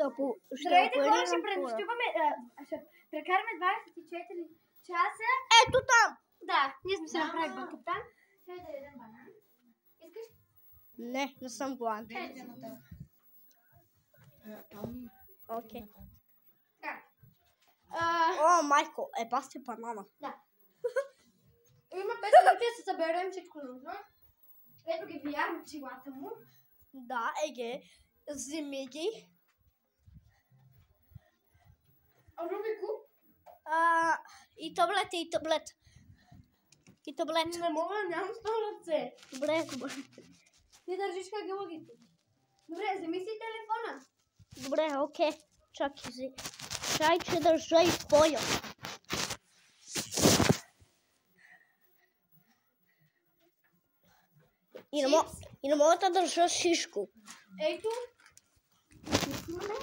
Здравейте хора, ще прекараме 24 часа. Ето там! Да, ние сме се направили бъкъп там. Хайде да ядем банан. Искаш? Не съм гладен. Окей. О, майко, пасти банана. Да. Има 5 минути да се съберем всичко нужно. Ето ги виям чилата му. Да, вземи ги. Рубико? И таблет. Не мога, нямам 100 ръце. Добре. Ти държиш как ги логите. Добре, вземи си телефона. Добре, окей. Чакай си. Че държа и твоя. И не мога да държа всичко. Ето.